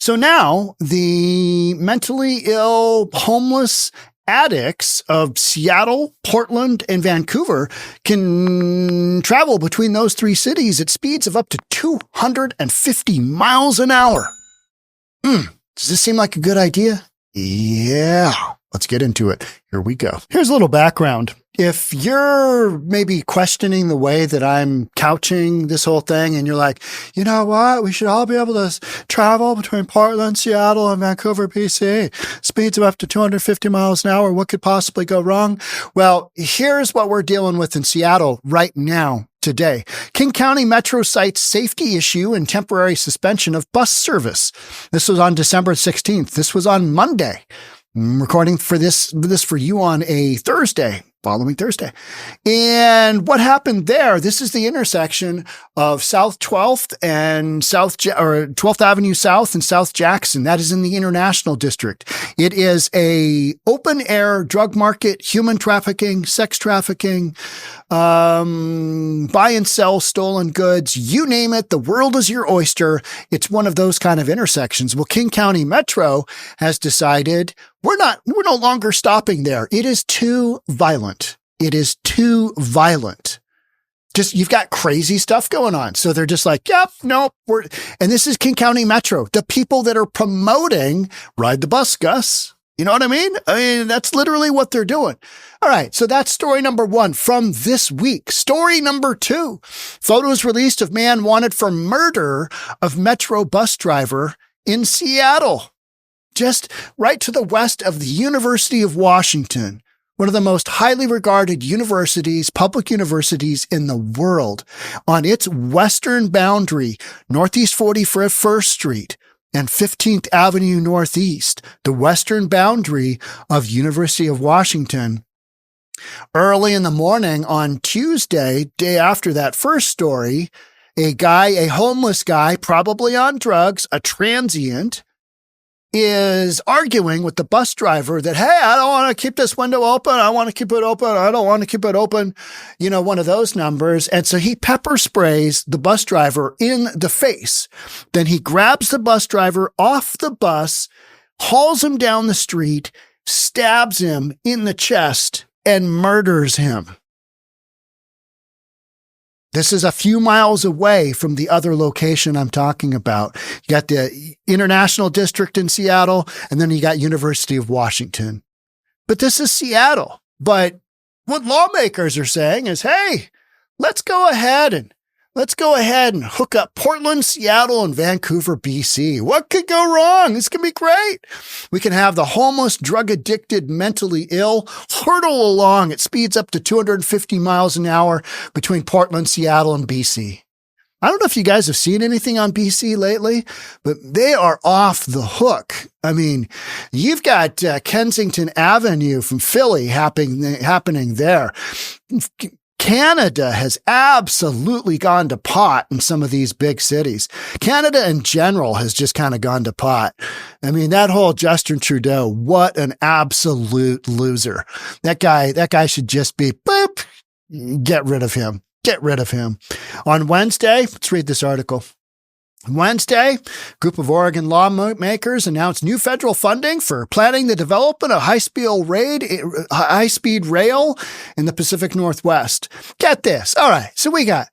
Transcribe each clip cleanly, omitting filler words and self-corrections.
So now the mentally ill, homeless addicts of Seattle, Portland, and Vancouver can travel between those three cities at speeds of up to 250 miles an hour. Does this seem like a good idea? Yeah. Let's get into it. Here we go. Here's a little background. If you're maybe questioning the way that I'm couching this whole thing and you're like, you know what? We should all be able to travel between Portland, Seattle, and Vancouver, BC. Speeds of up to 250 miles an hour. What could possibly go wrong? Well, here's what we're dealing with in Seattle right now. Today, King County Metro cites safety issue and temporary suspension of bus service. This was on December 16th. This was on Monday. I'm recording for this for you on a following Thursday. And what happened there, this is the intersection of South 12th and 12th Avenue South and South Jackson. That is in the International District. It is a open air drug market, human trafficking, sex trafficking, buy and sell stolen goods, you name it. The world is your oyster. It's one of those kind of intersections. Well, King County Metro has decided we're no longer stopping there. It is too violent. It is too violent. You've got crazy stuff going on. So they're just like, yep, nope. And this is King County Metro, the people that are promoting ride the bus, Gus. You know what I mean? That's literally what they're doing. All right. So that's story number one from this week. Story number two, photos released of man wanted for murder of Metro bus driver in Seattle, just right to the west of the University of Washington, one of the most highly regarded universities, public universities in the world. On its western boundary, Northeast 41st Street and 15th Avenue Northeast, the western boundary of University of Washington. Early in the morning on Tuesday, day after that first story, a homeless guy, probably on drugs, a transient, is arguing with the bus driver that, hey, I don't want to keep this window open. I want to keep it open. I don't want to keep it open. You know, one of those numbers. And so he pepper sprays the bus driver in the face. Then he grabs the bus driver off the bus, hauls him down the street, stabs him in the chest, and murders him. This is a few miles away from the other location I'm talking about. You got the International District in Seattle, and then you got University of Washington. But this is Seattle. But what lawmakers are saying is, hey, let's go ahead and hook up Portland, Seattle, and Vancouver, BC. What could go wrong? This can be great. We can have the homeless, drug-addicted, mentally ill hurtle along at speeds up to 250 miles an hour between Portland, Seattle, and BC. I don't know if you guys have seen anything on BC lately, but they are off the hook. I mean, you've got Kensington Avenue from Philly happening there. Canada has absolutely gone to pot in some of these big cities. Canada in general has just kind of gone to pot. I mean, that whole Justin Trudeau, what an absolute loser. That guy should just be, boop, get rid of him. Get rid of him. On Wednesday, let's read this article. Wednesday, a group of Oregon lawmakers announced new federal funding for planning the development of high-speed rail in the Pacific Northwest. Get this. All right. So we got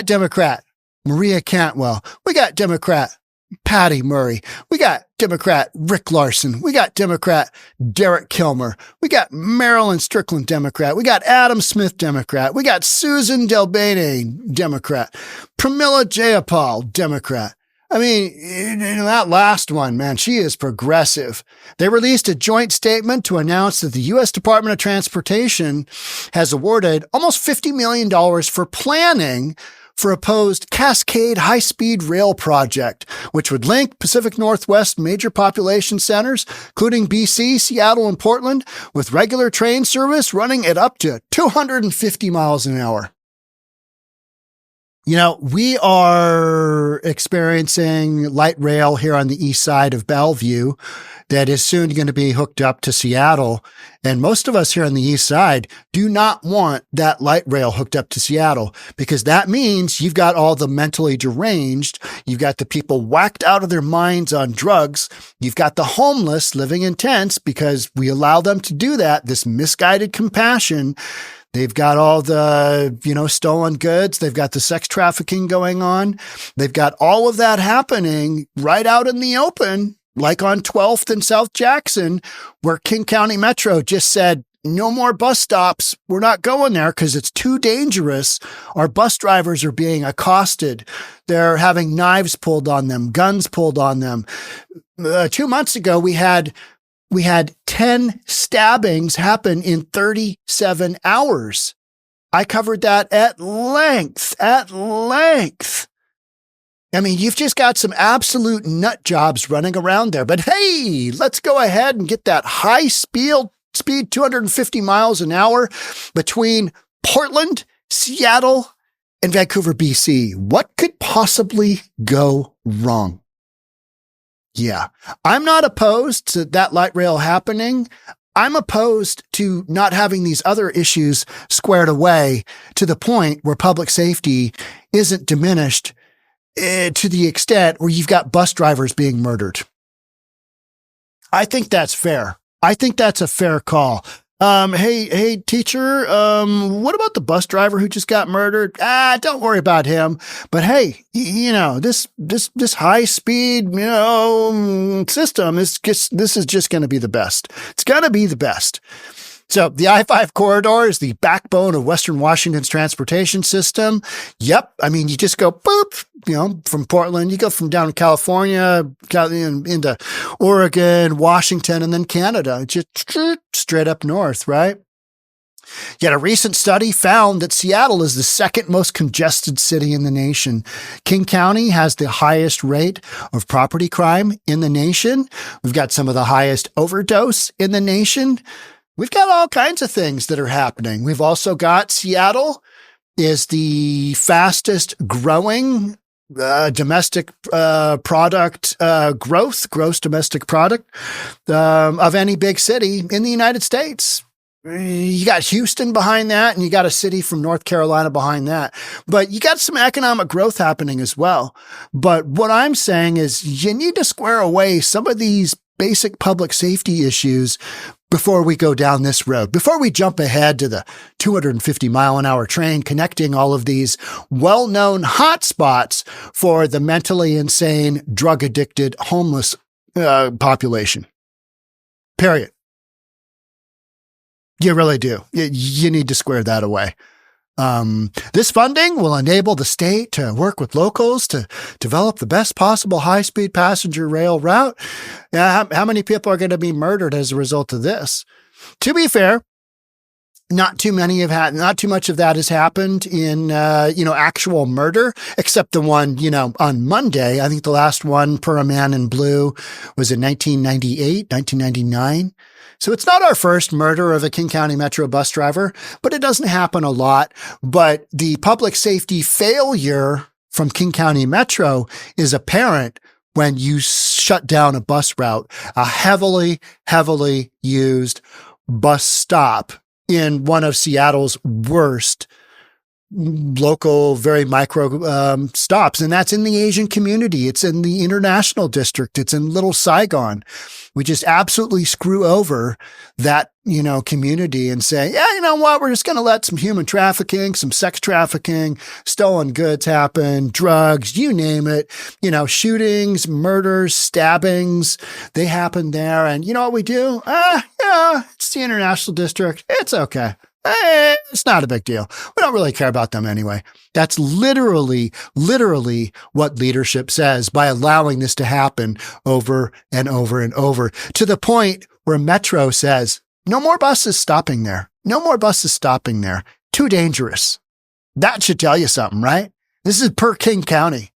Democrat Maria Cantwell. We got Democrat Patty Murray. We got Democrat Rick Larson. We got Democrat Derek Kilmer. We got Marilyn Strickland, Democrat. We got Adam Smith, Democrat. We got Susan Delbene, Democrat. Pramila Jayapal, Democrat. I mean, that last one, man, she is progressive. They released a joint statement to announce that the U.S. Department of Transportation has awarded almost $50 million for planning for a proposed Cascade high-speed rail project, which would link Pacific Northwest major population centers, including BC, Seattle, and Portland, with regular train service running at up to 250 miles an hour. We are experiencing light rail here on the east side of Bellevue that is soon going to be hooked up to Seattle. And most of us here on the east side do not want that light rail hooked up to Seattle, because that means you've got all the mentally deranged. You've got the people whacked out of their minds on drugs. You've got the homeless living in tents because we allow them to do that. This misguided compassion. They've got all the, stolen goods. They've got the sex trafficking going on. They've got all of that happening right out in the open, like on 12th and South Jackson, where King County Metro just said, no more bus stops. We're not going there because it's too dangerous. Our bus drivers are being accosted. They're having knives pulled on them, guns pulled on them. 2 months ago, we had 10 stabbings happen in 37 hours. I covered that at length. I mean, you've just got some absolute nut jobs running around there. But hey, let's go ahead and get that high speed 250 miles an hour between Portland, Seattle, and Vancouver, BC. What could possibly go wrong? Yeah, I'm not opposed to that light rail happening. I'm opposed to not having these other issues squared away to the point where public safety isn't diminished to the extent where you've got bus drivers being murdered. I think that's fair. I think that's a fair call. Hey, teacher, what about the bus driver who just got murdered? Don't worry about him. But hey, this high speed, system this is just going to be the best. It's going to be the best. So the I-5 corridor is the backbone of Western Washington's transportation system. Yep. I mean, you just go boop, from Portland, you go from down in California, into Oregon, Washington, and then Canada, just straight up north, right? Yet a recent study found that Seattle is the second most congested city in the nation. King County has the highest rate of property crime in the nation. We've got some of the highest overdose in the nation. We've got all kinds of things that are happening. We've also got Seattle is the fastest growing domestic product growth, gross domestic product of any big city in the United States. You got Houston behind that, and you got a city from North Carolina behind that. But you got some economic growth happening as well. But what I'm saying is you need to square away some of these basic public safety issues before we go down this road, before we jump ahead to the 250 mile an hour train connecting all of these well-known hotspots for the mentally insane, drug addicted, homeless population. Period. You really do. You need to square that away. This funding will enable the state to work with locals to develop the best possible high-speed passenger rail route. How many people are going to be murdered as a result of this? To be fair, not too much of that has happened in, actual murder, except the one, on Monday. I think the last one per a man in blue was in 1998, 1999. So it's not our first murder of a King County Metro bus driver, but it doesn't happen a lot. But the public safety failure from King County Metro is apparent when you shut down a bus route, a heavily, heavily used bus stop in one of Seattle's worst local, very micro stops. And that's in the Asian community. It's in the International District. It's in Little Saigon. We just absolutely screw over that, community and say, yeah, you know what? We're just going to let some human trafficking, some sex trafficking, stolen goods happen, drugs, you name it, shootings, murders, stabbings, they happen there. And you know what we do? Yeah, it's the International District. It's okay. It's not a big deal. We don't really care about them anyway. That's literally what leadership says by allowing this to happen over and over and over, to the point where Metro says, no more buses stopping there. No more buses stopping there. Too dangerous. That should tell you something, right? This is per King County.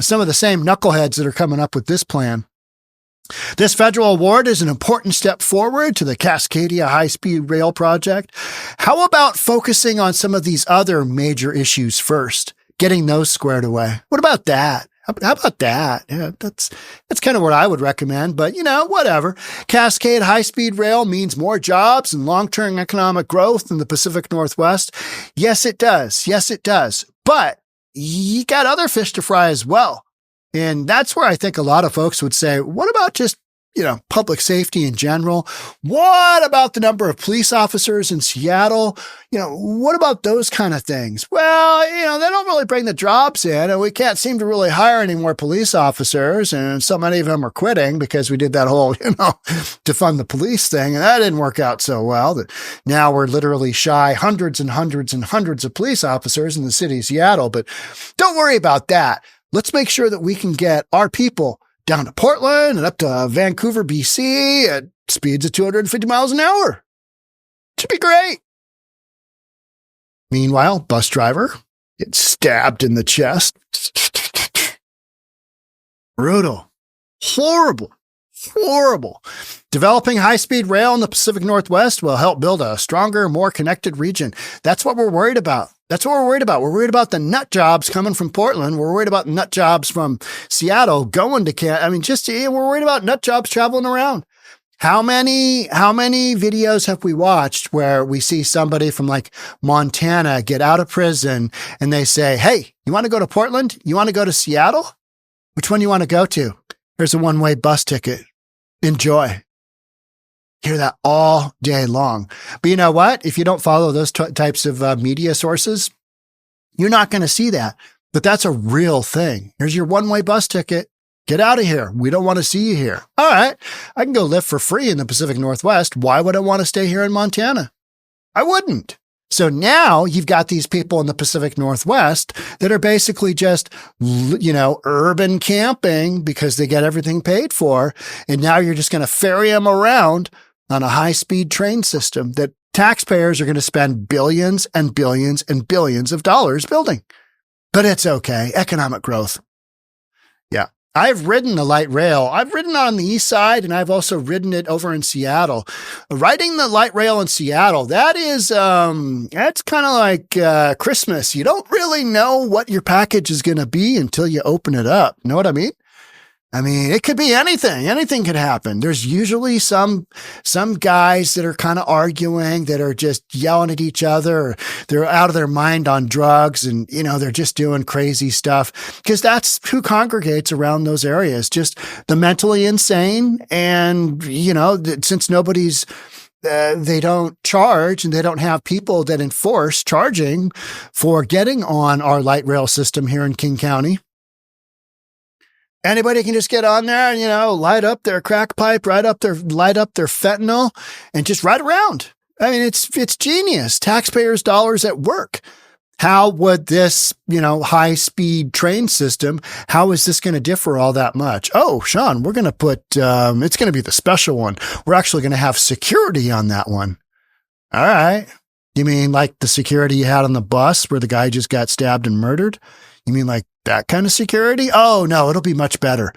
Some of the same knuckleheads that are coming up with this plan. This federal award is an important step forward to the Cascadia high-speed rail project. How about focusing on some of these other major issues first? getting those squared away. What about that? How about that? Yeah, that's kind of what I would recommend, but whatever. Cascade high-speed rail means more jobs and long-term economic growth in the Pacific Northwest. Yes, it does. Yes, it does. But you got other fish to fry as well. And that's where I think a lot of folks would say, what about just public safety in general? What about the number of police officers in Seattle? What about those kind of things? Well, they don't really bring the jobs in, and we can't seem to really hire any more police officers. And so many of them are quitting because we did that whole, defund the police thing. And that didn't work out so well that now we're literally shy hundreds and hundreds and hundreds of police officers in the city of Seattle. But don't worry about that. Let's make sure that we can get our people down to Portland and up to Vancouver, BC at speeds of 250 miles an hour. Should be great. Meanwhile, bus driver gets stabbed in the chest. Brutal. Horrible. Horrible. Developing high-speed rail in the Pacific Northwest will help build a stronger, more connected region. That's what we're worried about. That's what we're worried about. We're worried about the nut jobs coming from Portland. We're worried about nut jobs from Seattle going to we're worried about nut jobs traveling around. How many videos have we watched where we see somebody from like Montana get out of prison and they say, hey, you want to go to Portland? You want to go to Seattle? Which one do you want to go to? Here's a one-way bus ticket. Enjoy. Hear that all day long. But you know what? If you don't follow those types of media sources, you're not going to see that. But that's a real thing. Here's your one-way bus ticket. Get out of here. We don't want to see you here. All right. I can go live for free in the Pacific Northwest. Why would I want to stay here in Montana? I wouldn't. So now you've got these people in the Pacific Northwest that are basically just, urban camping because they get everything paid for. And now you're just going to ferry them around on a high-speed train system that taxpayers are going to spend billions and billions and billions of dollars building. But it's okay. Economic growth. Yeah. I've ridden the light rail. I've ridden on the east side, and I've also ridden it over in Seattle. Riding the light rail in Seattle, that's kind of like Christmas. You don't really know what your package is going to be until you open it up. Know what I mean? It could be anything. Anything could happen. There's usually some guys that are kind of arguing, that are just yelling at each other, or they're out of their mind on drugs, and, they're just doing crazy stuff, because that's who congregates around those areas, just the mentally insane. And, since nobody's they don't charge, and they don't have people that enforce charging for getting on our light rail system here in King County, anybody can just get on there and, light up their crack pipe, light up their fentanyl, and just ride around. It's genius. Taxpayers' dollars at work. How would this, high-speed train system, how is this going to differ all that much? Oh, Sean, we're going to put, it's going to be the special one. We're actually going to have security on that one. All right. You mean like the security you had on the bus where the guy just got stabbed and murdered? You mean like that kind of security? Oh, no, it'll be much better.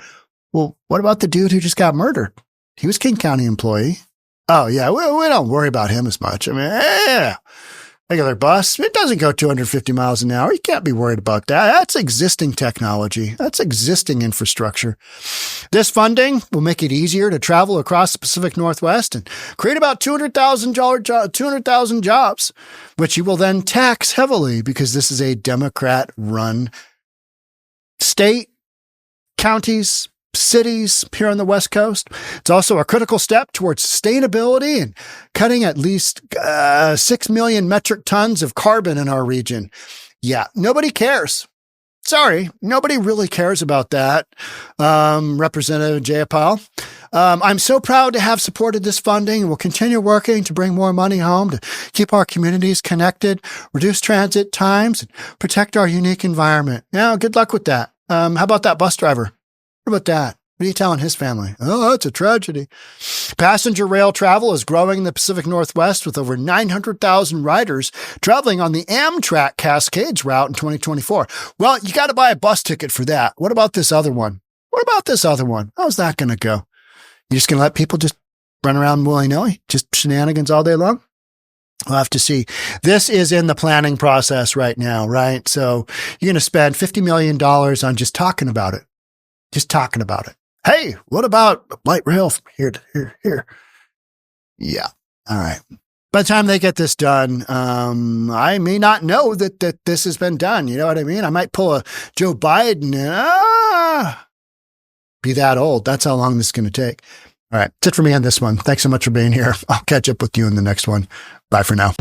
Well, what about the dude who just got murdered? He was King County employee. Oh, yeah, we don't worry about him as much. Regular bus, it doesn't go 250 miles an hour. You can't be worried about that. That's existing technology. That's existing infrastructure. This funding will make it easier to travel across the Pacific Northwest and create about 200,000 jobs, which you will then tax heavily, because this is a Democrat-run state, counties, cities here on the West Coast. It's also a critical step towards sustainability and cutting at least 6 million metric tons of carbon in our region. Yeah, nobody cares. Sorry, nobody really cares about that, Representative Jayapal. I'm so proud to have supported this funding, and will continue working to bring more money home to keep our communities connected, reduce transit times, and protect our unique environment. Now, good luck with that. How about that bus driver? What about that? What are you telling his family? Oh, that's a tragedy. Passenger rail travel is growing in the Pacific Northwest, with over 900,000 riders traveling on the Amtrak Cascades route in 2024. Well, you got to buy a bus ticket for that. What about this other one? How's that going to go? You just going to let people just run around willy-nilly? Just shenanigans all day long? We'll have to see. This is in the planning process right now, right? So you're going to spend $50 million on just talking about it. Just talking about it. Hey, what about light rail from here to here? Yeah. All right. By the time they get this done, I may not know that this has been done. You know what I mean? I might pull a Joe Biden and be that old. That's how long this is going to take. All right. That's it for me on this one. Thanks so much for being here. I'll catch up with you in the next one. Bye for now.